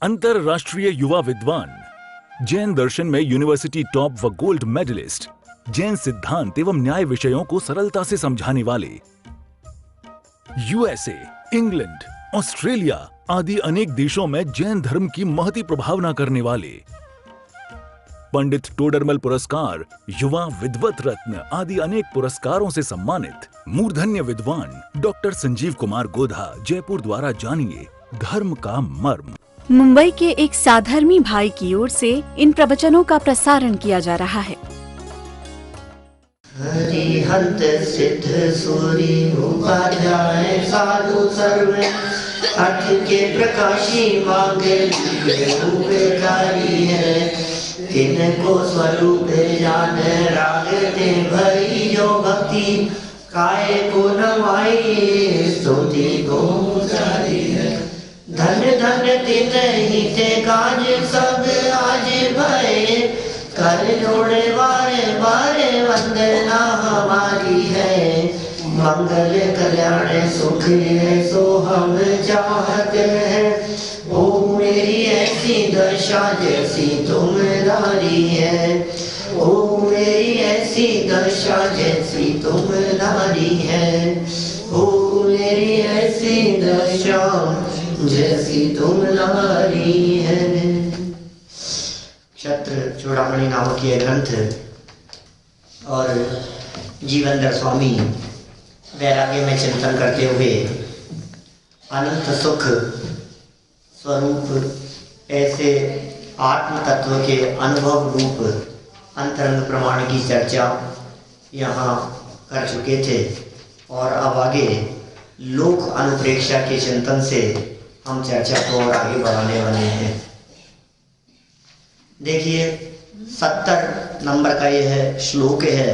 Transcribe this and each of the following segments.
अंतरराष्ट्रीय युवा विद्वान, जैन दर्शन में यूनिवर्सिटी टॉप व गोल्ड मेडलिस्ट, जैन सिद्धांत एवं न्याय विषयों को सरलता से समझाने वाले, यूएसए, इंग्लैंड, ऑस्ट्रेलिया आदि अनेक देशों में जैन धर्म की महती प्रभावना करने वाले, पंडित टोडरमल पुरस्कार, युवा विद्वत रत्न आदि अनेक पुरस्कारों से सम्मानित मूर्धन्य विद्वान डॉक्टर संजीव कुमार गोधा जयपुर द्वारा जानिए धर्म का मर्म। मुंबई के एक साधर्मी भाई की ओर से इन प्रवचनों का प्रसारण किया जा रहा है। हरिहंत सिद्ध सूरी उपाध्याय साधु सर्वे अर्थ के प्रकाशी मांगे उपकारी है, तिनको स्वरूप जान राग ते भई जो भक्ति काय को नवाई स्तुति को उचारी है। धन धन दिन ही ते काज सब आज भय, कर जोड़े बारे बारे वंदना हमारी है। मंगल कल्याण सुख है सो हम चाहते हैं, ओ मेरी ऐसी दशा जैसी तुमदारी है, ओ मेरी ऐसी दशा जैसी तुमदारी है, ओ मेरी ऐसी दशा जैसी तुमदारी है। क्षत्र चूड़ामणि नामक यह ग्रंथ और जीवनधर स्वामी वैराग्य में चिंतन करते हुए अनंत सुख स्वरूप ऐसे आत्म तत्व के अनुभव रूप अंतरंग प्रमाण की चर्चा यहाँ कर चुके थे और अब आगे लोक अनुप्रेक्षा के चिंतन से हम चर्चा को और आगे बढ़ाने वाले हैं। देखिए 70 नंबर का यह श्लोक है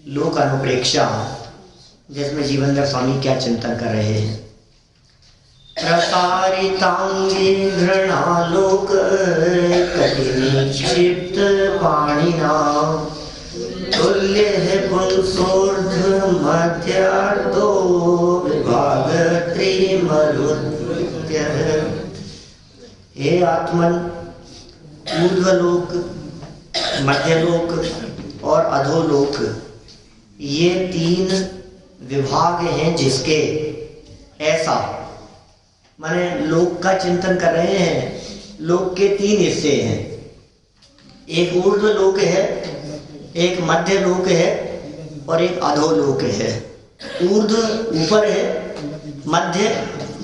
लोक अनुप्रेक्षा, जिसमें जीवनधर स्वामी क्या चिंतन कर रहे हैं। प्रसारितांगी घृणालोक कटिनिक्षिप्त पाणिना, तुल्य है पुंसोर्ध मध्यार्धो विभाग त्रिमरुत्य। हे आत्मन, ऊर्ध्वलोक, मध्यलोक और अधोलोक ये 3 विभाग हैं जिसके ऐसा माने लोक का चिंतन कर रहे हैं। लोक के 3 हिस्से हैं, एक ऊर्ध्वलोक है, एक मध्य लोक है और एक अधोलोक है। ऊर्ध्व ऊपर है, मध्य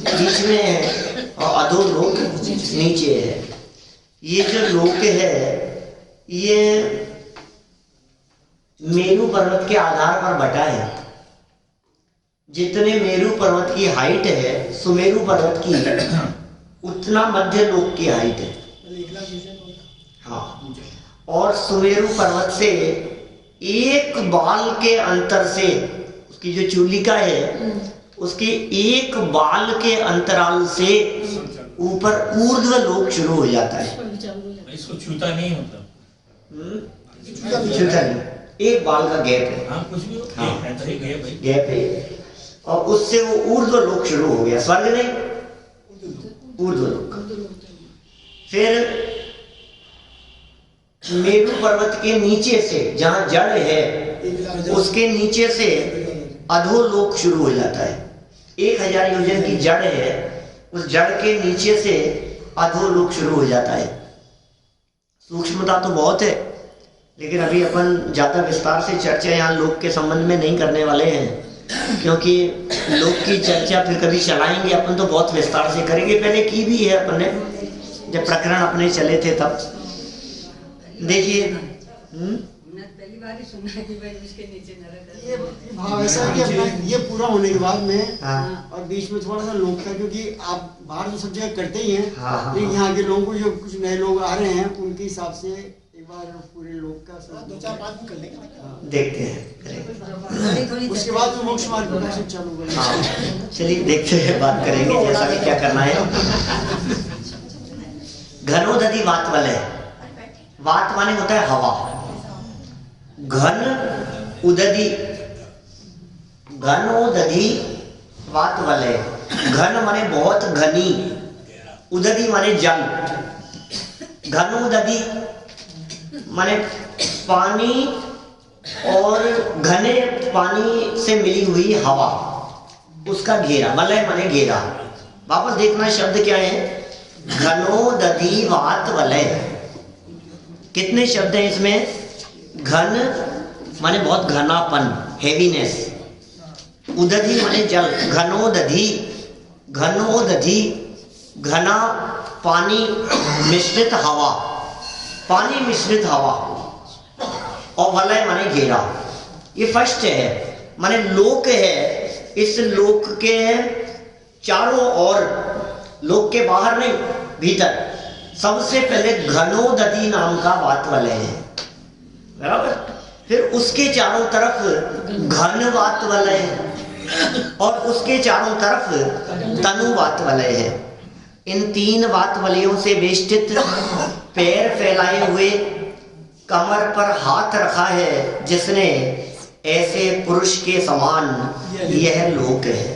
बीच में है और अधोलोक नीचे है। ये जो लोक है ये मेरू पर्वत के आधार पर बटा है। जितने मेरू पर्वत की हाइट है सुमेरु पर्वत की उतना मध्य लोक की हाइट है। हाँ, और सुमेरु पर्वत से एक बाल के अंतर से उसकी जो चूलिका है उसके एक बाल के अंतराल से ऊपर ऊर्ध्व लोक शुरू हो जाता है। इसको छूता नहीं होता, छूता नहीं, एक बाल का गैप है। हाँ, कुछ भी हाँ, गैप है और उससे वो ऊर्ध्व लोक शुरू हो गया। स्वर्ग नहीं, ऊर्ध्व लोक। फिर मेरू पर्वत के नीचे से जहां जड़ है उसके नीचे से अधोलोक शुरू हो जाता है। 1000 योजन की जड़ है, उस जड़ के नीचे से अधोलोक शुरू हो जाता है। सूक्ष्मता तो बहुत है, लेकिन अभी अपन ज्यादा विस्तार से चर्चा यहाँ लोक के संबंध में नहीं करने वाले हैं, क्योंकि लोक की चर्चा फिर कभी चलाएंगे अपन तो बहुत विस्तार से करेंगे। पहले की भी है अपन ने, जब प्रकरण अपने चले थे तब। देखिए पहली बार ही सुना कि भाई उसके नीचे नरक है। ये भाव ऐसा कि अपना ये पूरा होने के बाद में हाँ। और बीच में थोड़ा सा लोग था, क्योंकि आप बाहर तो सब जगह करते ही हैं। हाँ, लेकिन यहाँ के लोगों को जो कुछ नए लोग आ रहे हैं उनके हिसाब से एक बार पूरे लोग का 2-4-5 कर लेंगे, देखते हैं। उसके बाद वो मोक्ष मार्ग प्रकाशित चालू करेंगे। हाँ, चलिए देखते हैं, बात करेंगे जैसा भी क्या करना है। घनोदधि वात वलय, वात माने होता है हवा, घन उदधि, घनोदधि वात वलय। घन माने बहुत घनी उदधि माने जल, घनोदधि माने पानी और घने पानी से मिली हुई हवा, उसका घेरा, वलय माने घेरा। वापस देखना शब्द क्या है, घनोदधि वात वलय। कितने शब्द हैं इसमें? घन माने बहुत घनापन, हेवीनेस, उदधि माने जल, घनोदधि, घनोदधि घना पानी मिश्रित हवा, पानी मिश्रित हवा, और वलय माने घेरा। ये फर्स्ट है, माने लोक है। इस लोक के चारों ओर, लोक के बाहर नहीं, भीतर सबसे पहले घनोदधि नाम का वात वलय है, बराबर। फिर उसके चारों तरफ घन वात वलय है, और उसके चारों तरफ तनु वात वलय है। इन तीन वात वलयों से वेष्टित, पैर फैलाए हुए, कमर पर हाथ रखा है जिसने, ऐसे पुरुष के समान यह लोक है।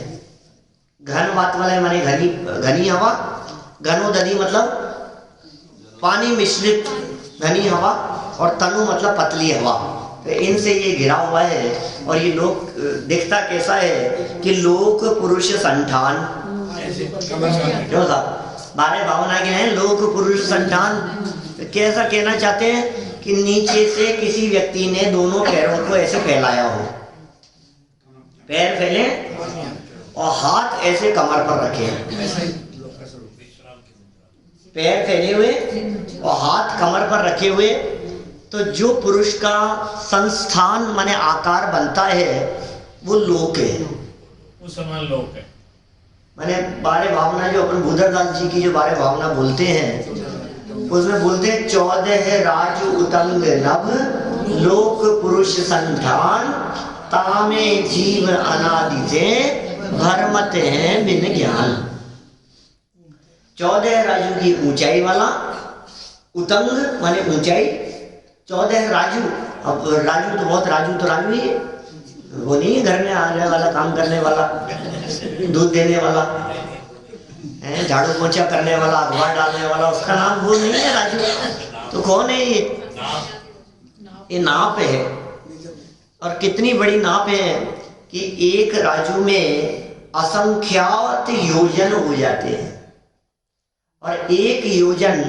घन वात वलय माने घनी हवा, घनोदधि मतलब पानी मिश्रित घनी हवा, और तनु मतलब पतली हवा। तो इनसे ये घिरा हुआ है। और ये लोक दिखता कैसा है कि लोक पुरुष संठान, क्यों साहब 12 भावना के हैं, लोक पुरुष संठान। तो कैसा कहना चाहते हैं कि नीचे से किसी व्यक्ति ने दोनों पैरों को ऐसे फैलाया हो, पैर फैले और हाथ ऐसे कमर पर रखे, पैर फैले हुए और हाथ कमर पर रखे हुए, तो जो पुरुष का संस्थान माने आकार बनता है वो लोक है, वो समान लोक है। माने 12 भावना जो अपन भूधरदास जी की जो 12 भावना बोलते हैं, उसमें बोलते हैं 14 राज उतंग नभ, लोक पुरुष संठान, तामे जीव अनादि से भरमत है बिन ज्ञान। 14 राजू की ऊंचाई वाला, उतंग माने ऊंचाई, 14 राजू। अब राजू तो बहुत, राजू तो राजू ही है, वो नहीं है घर में आने वाला, काम करने वाला, दूध देने वाला, झाड़ू पोछा करने वाला, अखबार डालने वाला, उसका नाम वो नहीं है राजू। तो कौन है ये नाप है। और कितनी बड़ी नाप है कि एक राजू में असंख्यात योजन हो जाते हैं, और एक योजन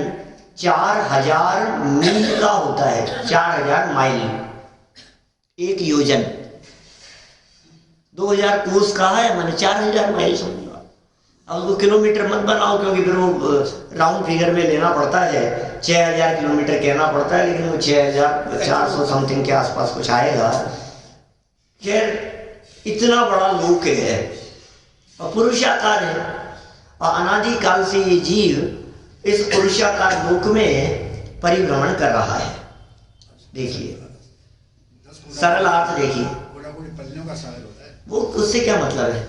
4000 मील का होता है, 4000 माइल एक योजन। 2000 कोस का है, माने 4000 माइल समझो। अब उसको किलोमीटर मत बनाओ, क्योंकि फिर वो राउंड फिगर में लेना पड़ता है, 6000 किलोमीटर कहना पड़ता है, लेकिन वो 6400 समथिंग के आसपास कुछ आएगा। खैर इतना बड़ा लोक है और पुरुषाकार है, और अनादिकाल से ये जीव इस पुरुषाकार लोक में परिभ्रमण कर रहा है। देखिए सरल अर्थ देखिए, पल्लियों का सागर होता है वो उससे क्या मतलब है?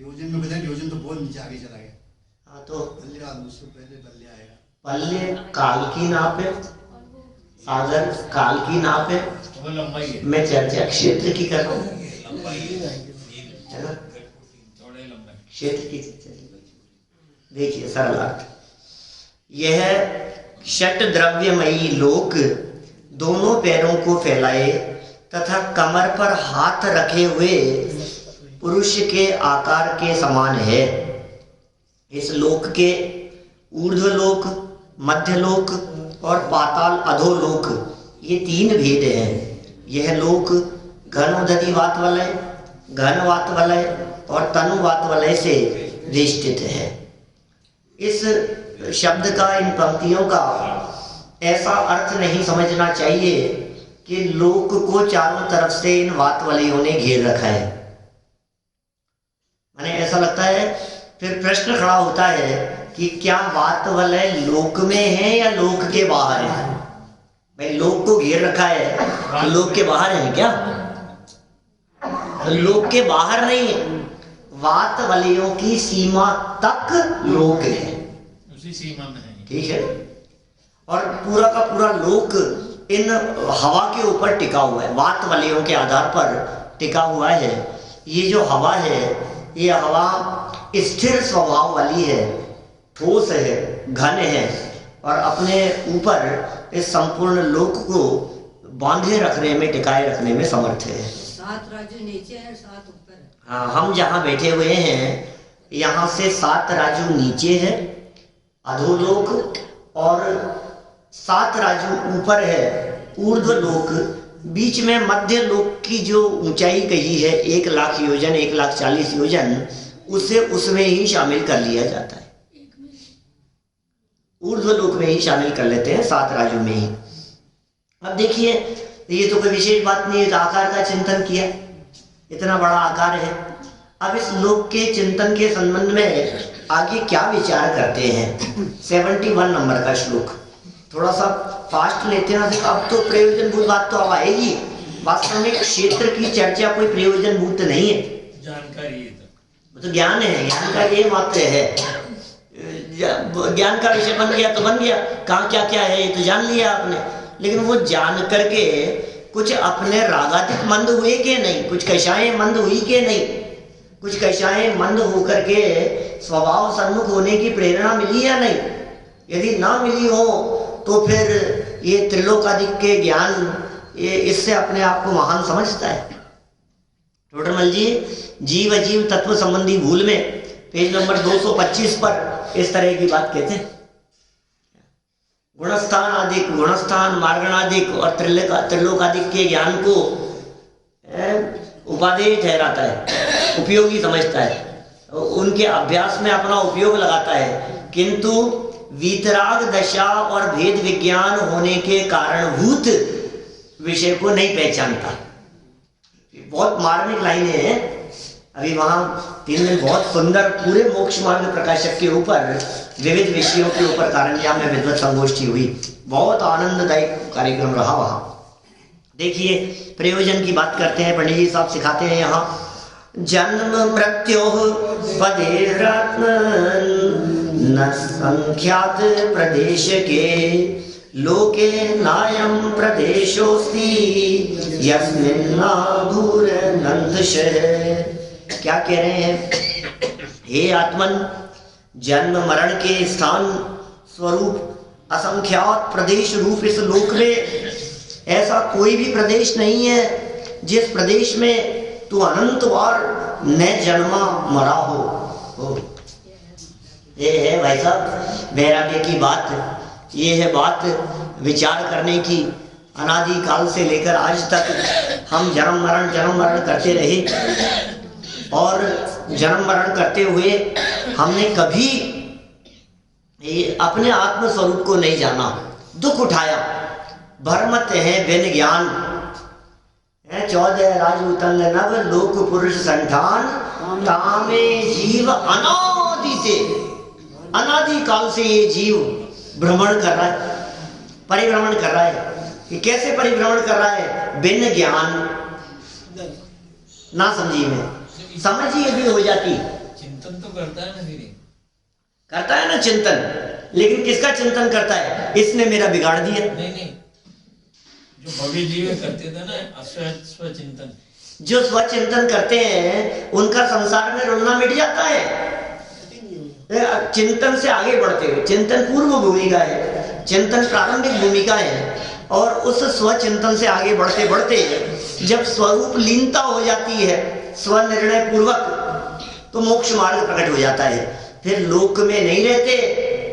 योजन में बताएं, योजन तो बहुत नीचे आगे चला गया। हाँ तो पल्ले उससे पहले पल्ले आएगा। पल्ले काल की नाप है, सागर काल की नाप है। वो लंबाई है, मैं चर्चा क्षेत्र की कर रहा हूँ, लंबाई है ना, थोड़े लंबाई। क्षेत्र की चर्चा। देखिए सरल अर्थ, यह षट द्रव्यमयी लोक दोनों पैरों को फैलाए तथा कमर पर हाथ रखे हुए पुरुष के आकार के समान है। इस लोक के ऊर्ध्वलोक, मध्यलोक और पाताल अधोलोक, ये 3 भेद हैं। यह लोक घनोदधि वात वलय, घन वात वलय और तनु वात वलय से वेष्टित है। इस शब्द का, इन पंक्तियों का ऐसा अर्थ नहीं समझना चाहिए कि लोक को चारों तरफ से इन वात वलयों ने घेर रखा है। माने ऐसा लगता है, फिर प्रश्न खड़ा होता है कि क्या वात वलय लोक में है या लोक के बाहर है? भाई लोक को घेर रखा है तो लोक के बाहर है क्या? लोक के बाहर नहीं है, वात वलयों की सीमा तक लोक है, उसी सीमा में है। ठीक है। और पूरा का पूरा लोक इन हवा के ऊपर टिका हुआ है, वात वलयों के आधार पर टिका हुआ है। ये जो हवा है, ये हवा स्थिर स्वभाव वाली है, ठोस है, घन है और अपने ऊपर इस संपूर्ण लोक को बांधे रखने में, टिकाए रखने में समर्थ है। 7 राजू नीचे है, 7 ऊपर है। हाँ, हम जहाँ बैठे हुए हैं यहाँ से 7 राजू नीचे है, अधोलोक, और 7 राजू ऊपर है, ऊर्ध्वलोक। बीच में मध्य लोक की जो ऊंचाई कही है 1,00,000 योजन, 1,40,000 योजन, उसे उसमें ही शामिल कर लिया जाता है। ऊर्ध्वलोक में ही शामिल कर लेते हैं, 7 राजू में ही। अब देखिए, ये तो कोई विशेष बात नहीं है, आकार का चिंतन किया, इतना बड़ा आकार है। अब इस लोक के चिंतन के संबंध में आगे क्या विचार करते हैं। 71 नंबर का श्लोक, थोड़ा सा फास्ट लेते हैं। अब तो प्रयोजनभूत बात तो अब आएगी। वास्तव में क्षेत्र की चर्चा कोई प्रयोजनभूत नहीं है, जानकारी है तो ज्ञान है, ज्ञान का ये मात्र है। ज्ञान का विषय बन गया तो बन गया, कहाँ क्या क्या है ये तो जान लिया आपने, लेकिन वो जान करके कुछ अपने रागातिक मंद हुए के नहीं, कुछ कषाएं मंद हुई के नहीं, कुछ कषाएं मंद होकर के स्वभाव सम्मुख होने की प्रेरणा मिली या नहीं। यदि ना मिली हो तो फिर ये त्रिलोकादिक के ज्ञान, ये इससे अपने आप को महान समझता है। टोडरमल जी जीव अजीव तत्व संबंधी भूल में पेज नंबर 225 पर इस तरह की बात कहते हैं। गुणस्थान आदिक, गुणस्थान मार्गणादिक और त्रिलोकादिक के ज्ञान को उपादेय ठहराता है, उपयोगी समझता है, उनके अभ्यास में अपना उपयोग लगाता है, किंतु वीतराग दशा और भेद विज्ञान होने के कारणभूत विषय को नहीं पहचानता। बहुत मार्मिक लाइनें हैं। अभी वहां 3 दिन बहुत सुंदर पूरे मोक्ष मार्ग प्रकाशक के ऊपर विविध विषयों के ऊपर कारंजा में विद्वत संगोष्ठी हुई, बहुत आनंददायक कार्यक्रम रहा वहां। देखिए, प्रयोजन की बात करते हैं, पंडित जी साहब सिखाते हैं यहाँ, जन्म मृत्यो पदे रत्न न संख्यात प्रदेश के लोके नायम प्रदेशोस्ति यस्मिन्नाभूरनंदशः। क्या कह रहे हैं? हे आत्मन, जन्म मरण के स्थान स्वरूप असंख्यात प्रदेश रूप इस लोक में ऐसा कोई भी प्रदेश नहीं है जिस प्रदेश में तू अनंत बार न जन्मा मरा हो। ये है भाई साहब वैराग्य की बात, ये है बात विचार करने की। अनादि काल से लेकर आज तक हम जन्म मरण करते रहे, और जन्म मरण करते हुए हमने कभी अपने आत्म स्वरूप को नहीं जाना, दुख उठाया। भरमत है बिन ज्ञान, 14 राजूतंग नव लोक पुरुष संठान, तामे जीव अनादि से, अनादि काल से ये जीव भ्रमण कर रहा है, परिभ्रमण कर रहा है। कि कैसे परिभ्रमण कर रहा है? बिन ज्ञान, ना समझी में, समझ ही यदि हो जाती। चिंतन तो करता है ना, धीरे करता है ना चिंतन, लेकिन किसका चिंतन करता है? इसने मेरा बिगाड़ दिया। नहीं, जो भव्य जीव करते थे ना स्वचिंतन, जो स्वचिंतन करते हैं उनका संसार में रुलना मिट जाता है। चिंतन से आगे बढ़ते हुए, चिंतन पूर्व भूमिका है, चिंतन प्रारंभिक भूमिका है, और उस स्वचिंतन से आगे बढ़ते बढ़ते जब स्वरूप लीनता हो जाती है स्वनिर्णय पूर्वक, तो मोक्ष मार्ग प्रकट हो जाता है। फिर लोक में नहीं रहते,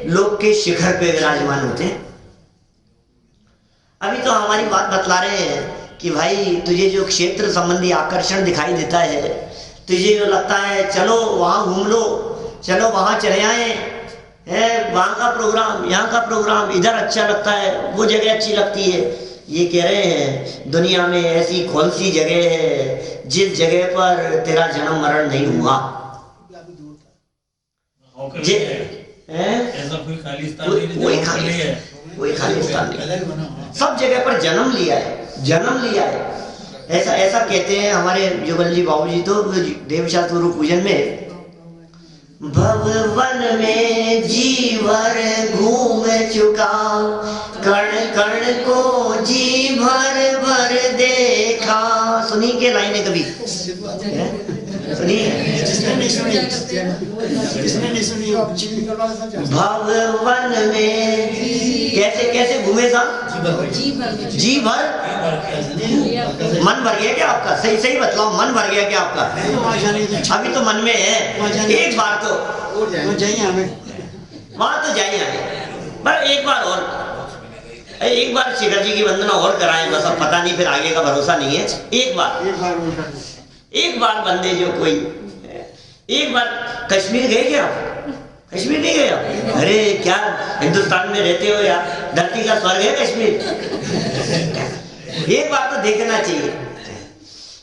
लोक के शिखर पे विराजमान होते हैं। अभी तो हमारी बात बतला रहे हैं कि भाई तुझे जो क्षेत्र संबंधी आकर्षण दिखाई देता है, तुझे जो लगता है चलो वहां घूम लो, चलो वहां चले आए, है वहां का प्रोग्राम, यहाँ का प्रोग्राम, इधर अच्छा लगता है, वो जगह अच्छी लगती है। ये कह रहे हैं दुनिया में ऐसी कौन सी जगह है जिस जगह पर तेरा जन्म मरण नहीं हुआ। ऐसा कोई खालिस्तान नहीं, कोई खालिस्तान नहीं, सब जगह पर जन्म लिया है, जन्म लिया है। ऐसा कहते हैं हमारे जुगल जी बाबूजी तो देवशास्त्र गुरु पूजन में, भवन में जीवर घूम चुका, कण कण को जी भर भर देखा। सुनी के लाइनें कभी सुनिए, जिसने नहीं सुनी, जिसने नहीं सुनी भगवन में कैसे कैसे घूमे साहब? जी भर मन भर गया क्या आपका? सही सही बतलाओ, मन भर गया क्या आपका? अभी तो मन में है, एक बार तो जाइए हमें वहां तो जाइए आगे, पर एक बार और, एक बार शिखर जी की वंदना और कराएं, बस अब पता नहीं फिर आगे का भरोसा नहीं है। एक बार बंदे जो कोई, एक बार कश्मीर गए क्या आप? कश्मीर नहीं गए आप? अरे क्या हिंदुस्तान में रहते हो यार, धरती का स्वर्ग है कश्मीर। एक बार तो देखना चाहिए,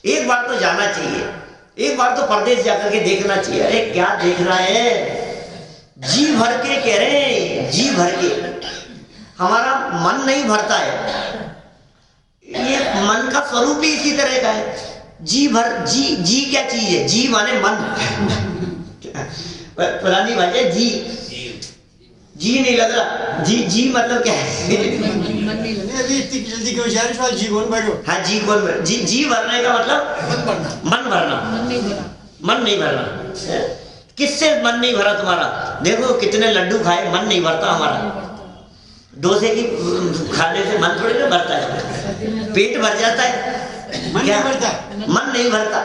एक बार तो जाना चाहिए, एक बार तो परदेश जाकर के देखना चाहिए। अरे क्या देखना है, जी भर के कह रहे हैं, जी भर के। हमारा मन नहीं भरता है, ये मन का स्वरूप ही इसी तरह का है। जी भर, जी क्या चीज है? जी माने मन। पुरानी भाषा जी, जी नहीं लग रहा, जी मतलब क्या है? अभी इतनी जल्दी क्यों जा रहे हो? जी कौन बैठो? हाँ जी कौन, जी भरने का मतलब मन भरना, मन नहीं भरना। किससे मन नहीं भरा तुम्हारा? देखो कितने लड्डू खाए, मन नहीं भरता हमारा। डोसे की खाने से मन थोड़ी ना भरता है, पेट भर जाता है, मन नहीं भरता, मन नहीं भरता।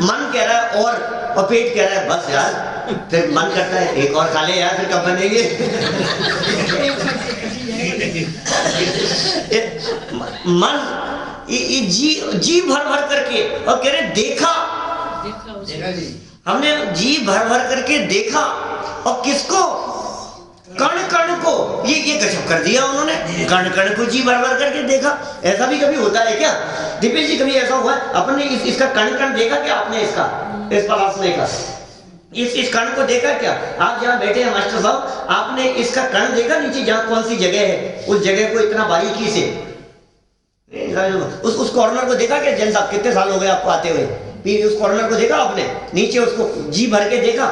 मन कह रहा है और पेट कह रहा है बस यार, फिर मन करता है एक और खा ले यार, फिर कब बनेंगे? मन ये जी भर भर करके, और कह रहे देखा हमने, जी भर भर करके देखा। और किसको? कण कण को। ये गजब कर दिया उन्होंने, कण कण को जी भर भर करके देखा। ऐसा भी कभी होता है क्या दीपेश जी? कभी ऐसा हुआ है अपने इसका कण कण देखा क्या आपने? इसका इस पलासने का इस कण को देखा क्या? आप जहाँ बैठे हैं मास्टर साहब, आपने इसका कण देखा नीचे, जहाँ कौन सी जगह है, उस जगह को इतना बारीकी से, उस कॉर्नर को देखा क्या? जैन साहब कितने साल हो गए आपको आते हुए? उस कॉर्नर को देखा आपने नीचे, उसको जी भर के देखा?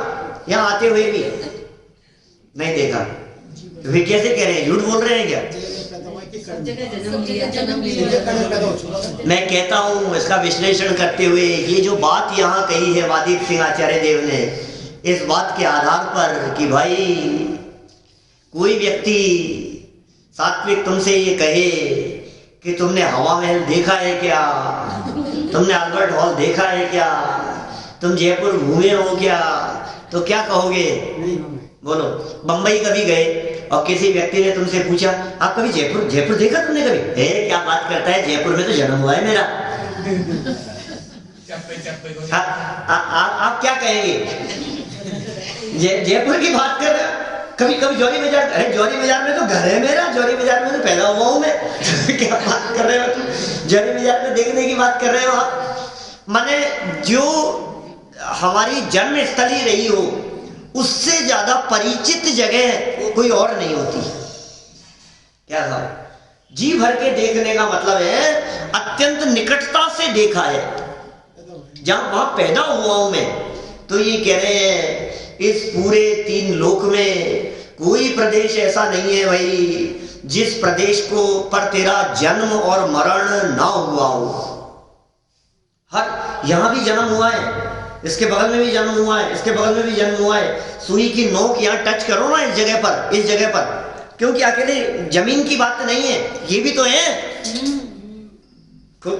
यहाँ आते हुए भी नहीं देखा, तो फिर कैसे कह रहे हैं? झूठ बोल रहे हैं क्या? मैं कहता हूं इसका विश्लेषण करते हुए, ये जो बात यहाँ कही है वादित सिंह आचार्य देव ने, इस बात के आधार पर कि भाई कोई व्यक्ति सात्विक तुमसे ये कहे कि तुमने हवा महल देखा है क्या, तुमने अल्बर्ट हॉल देखा है क्या, तुम जयपुर घूमे हो क्या, तो क्या कहोगे? बोलो। बंबई कभी गए और किसी व्यक्ति ने तुमसे पूछा आप कभी जयपुर देखा तुमने कभी? क्या बात करता है, जयपुर में तो जन्म हुआ है मेरा। आप क्या कहेंगे? जयपुर की बात कर रहे हो? कभी जौहरी बाजार, अरे जौहरी बाजार में तो घर है मेरा, जौहरी बाजार में तो पैदा हुआ हूं मैं। क्या बात कर रहे हो तुम? जौहरी बाजार में देखने की बात कर रहे हो आप? माने जो हमारी जन्म स्थली रही हो, उससे ज्यादा परिचित जगह कोई और नहीं होती। क्या साहब? जी भर के देखने का मतलब है अत्यंत निकटता से देखा है। जहां वहां पैदा हुआ हूं मैं, तो ये कह रहे हैं इस पूरे 3 लोक में कोई प्रदेश ऐसा नहीं है भाई जिस प्रदेश को पर तेरा जन्म और मरण ना हुआ हो। हर यहां भी जन्म हुआ है, इसके बगल में भी जन्म हुआ है, इसके बगल में भी जन्म हुआ है। सुई की नोक यहाँ टच करो ना इस जगह पर, क्योंकि अकेले जमीन की बात नहीं है, ये भी तो है,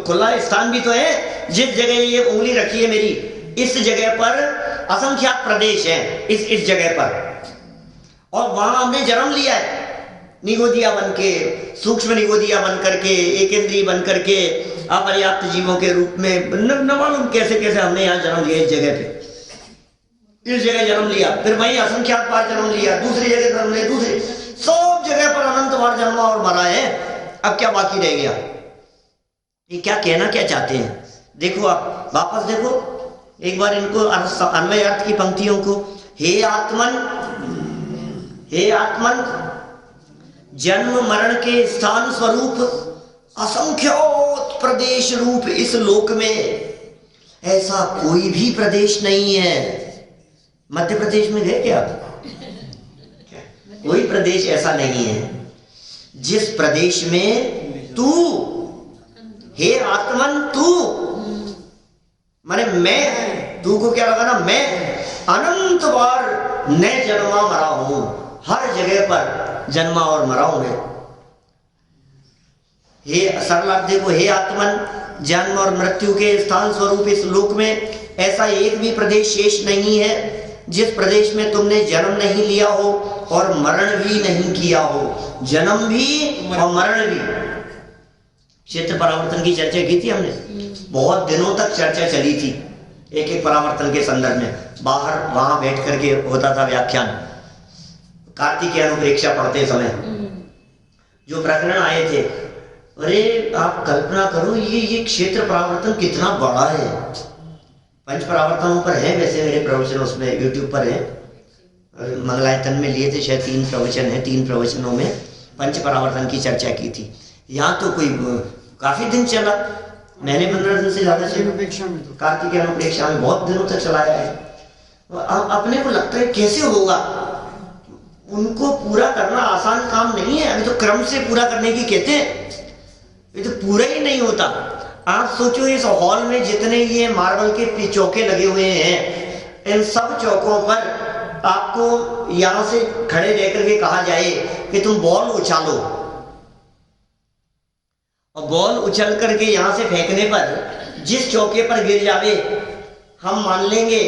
खुला स्थान भी तो है। जिस जगह ये उंगली रखी है मेरी, इस जगह पर असंख्यात प्रदेश है, इस जगह पर, और वहां हमने जन्म लिया है निगोदिया बन के, सूक्ष्म निगोदिया बन करके, एकेंद्रीय बन करके, अपर्याप्त जीवों के रूप में। न मालूम कैसे कैसे हमने यहाँ जन्म लिया, इस जगह पे, इस जगह जन्म लिया, फिर वहीं असंख्यात बार जन्म लिया, दूसरी जगह जन्म लिया, दूसरी, सब जगह पर अनंत बार जन्मा और मरा है। अब क्या बाकी रह गया? ये क्या कहना क्या चाहते हैं? देखो आप वापस देखो एक बार इनको अन्वय अर्थ की पंक्तियों को। हे आत्मन जन्म मरण के स्थान स्वरूप असंख्यात प्रदेश रूप इस लोक में ऐसा कोई भी प्रदेश नहीं है। मध्य प्रदेश में गए क्या? कोई प्रदेश ऐसा नहीं है जिस प्रदेश में तू, हे आत्मन तू, माने मैं तू को क्या लगा ना, मैं अनंत बार न जन्मा मरा हूं, हर जगह पर जन्मा और मरा हूं मैं। हे सरलार्थ देखो, हे आत्मन, जन्म और मृत्यु के स्थान स्वरूप इस लोक में ऐसा एक भी प्रदेश शेष नहीं है जिस प्रदेश में तुमने जन्म नहीं लिया हो और मरण भी नहीं किया हो। जन्म भी और मरण भी। क्षेत्र परावर्तन की चर्चा की थी हमने, बहुत दिनों तक चर्चा चली थी एक एक परावर्तन के संदर्भ में। बाहर वहां बैठ करके होता था व्याख्यान, कार्तिकेय अनुप्रेक्षा पढ़ते समय जो प्रकरण आए थे। अरे आप कल्पना करो, ये क्षेत्र परावर्तन कितना बड़ा है। पंच परावर्तनों पर है वैसे मेरे प्रवचन, उसमें यूट्यूब पर है, मंगलायतन में लिए थे, शायद 3 प्रवचन है, 3 प्रवचनों में पंच परावर्तन की चर्चा की थी। यहाँ तो कोई काफी दिन चला, मैंने 15 दिन से ज्यादा चला, कार्तिक अनुप्रेक्षा में बहुत दिनों तक चलाया है। अपने को लगता है कैसे होगा, उनको पूरा करना आसान काम नहीं है। अभी तो क्रम से पूरा करने की कहते हैं, ये तो पूरा ही नहीं होता। आप सोचो इस हॉल में जितने ये मार्बल के चौके लगे हुए हैं, इन सब चौकों पर आपको यहां से खड़े रह करके कहा जाए कि तुम बॉल उछालो, और बॉल उछल करके यहां से फेंकने पर जिस चौके पर गिर जावे, हम मान लेंगे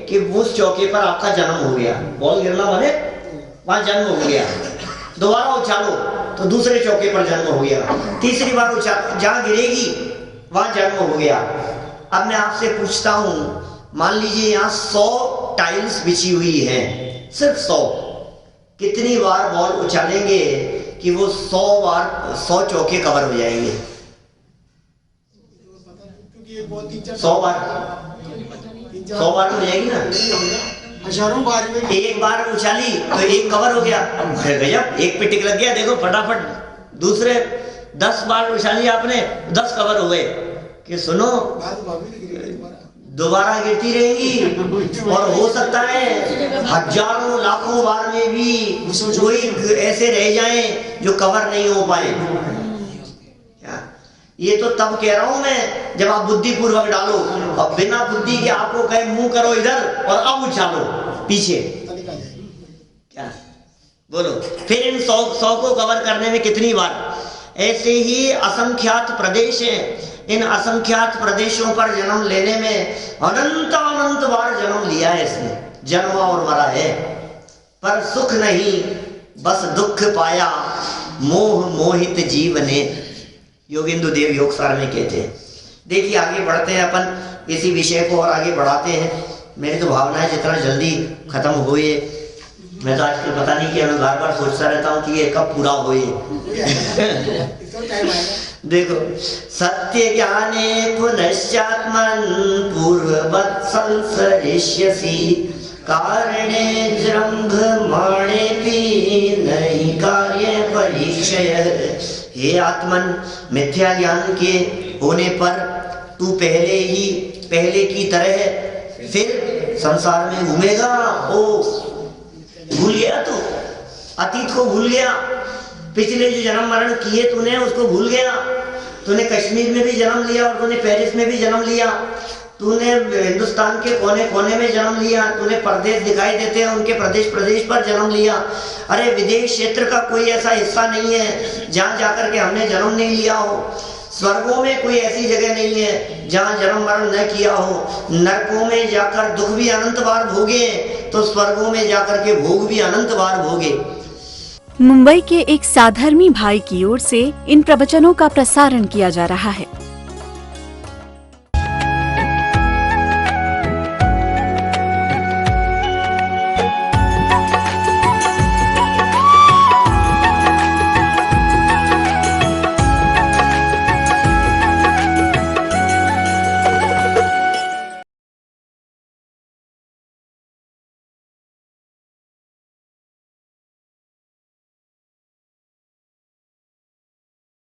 कि उस चौके पर आपका जन्म हो गया। बॉल गिरना माने वहां जन्म हो गया। दोबारा उछालो तो दूसरे चौके पर जन्म हो गया। तीसरी बार उछालो, जहां गिरेगी वहां जन्म हो गया। अब मैं आपसे पूछता हूं, मान लीजिए यहाँ 100 टाइल्स बिछी हुई हैं, सिर्फ 100, कितनी बार बॉल उछालेंगे कि वो 100 बार 100 चौके कवर हो जाएंगे? 100 बार तो हो जाएगी ना, हजारों बार में एक बार उछाली तो एक कवर हो गया। अब गजब, एक पे टिक लग गया, देखो फटाफट। दूसरे 10 बार उछाली आपने, 10 कवर हो गए। कि सुनो, दोबारा गिरती रहेंगी और हो सकता है हजारों लाखों बार में भी कोई ऐसे रह जाए जो कवर नहीं हो पाए। ये तो तब कह रहा हूं मैं जब आप बुद्धि पूर्वक डालो, और बिना बुद्धि के आपको कहे मुंह करो इधर और अब उछालो पीछे, क्या बोलो? फिर इन 100 को कवर करने में कितनी बार? ऐसे ही असंख्यात प्रदेश हैं, इन असंख्यात प्रदेशों पर जन्म लेने में अनंत अनंत बार जन्म लिया है इसने, जन्मा और मरा है, पर सुख नहीं बस दुख पाया, मोह मोहित जीव ने। योगेंद्र देव योगसार में कहते हैं। देखिए आगे बढ़ते हैं अपन, इसी विषय को और आगे बढ़ाते हैं। मेरी तो भावना है जितना जल्दी खत्म होए, मैं तो आजकल पता नहीं कि मैं बार बार सोचता रहता हूँ कि ये कब पूरा होए। देखो, सत्य ज्ञाने पुनश्चात्मन पूर्ववत् संसरिष्यसि, कारणे जृंभमाणे भी नहीं कार्य परीक्षय। हे आत्मन, मिथ्या ज्ञान के होने पर तू पहले की तरह फिर संसार में घूमेगा। ओ भूल गया तू, अतीत को भूल गया, पिछले जो जन्म मरण किए तूने उसको भूल गया। तूने कश्मीर में भी जन्म लिया और तूने पेरिस में भी जन्म लिया, तूने हिंदुस्तान के कोने कोने में जन्म लिया, तूने प्रदेश दिखाई देते हैं उनके प्रदेश पर जन्म लिया। अरे विदेश क्षेत्र का कोई ऐसा हिस्सा नहीं है जहाँ जाकर के हमने जन्म नहीं लिया हो। स्वर्गों में कोई ऐसी जगह नहीं है जहाँ जन्म मरण न किया हो। नरकों में जाकर दुख भी अनंत बार भोगे तो स्वर्गों में जाकर के भोग भी अनंत बार भोगे। मुंबई के एक साधर्मी भाई की ओर से इन प्रवचनों का प्रसारण किया जा रहा है।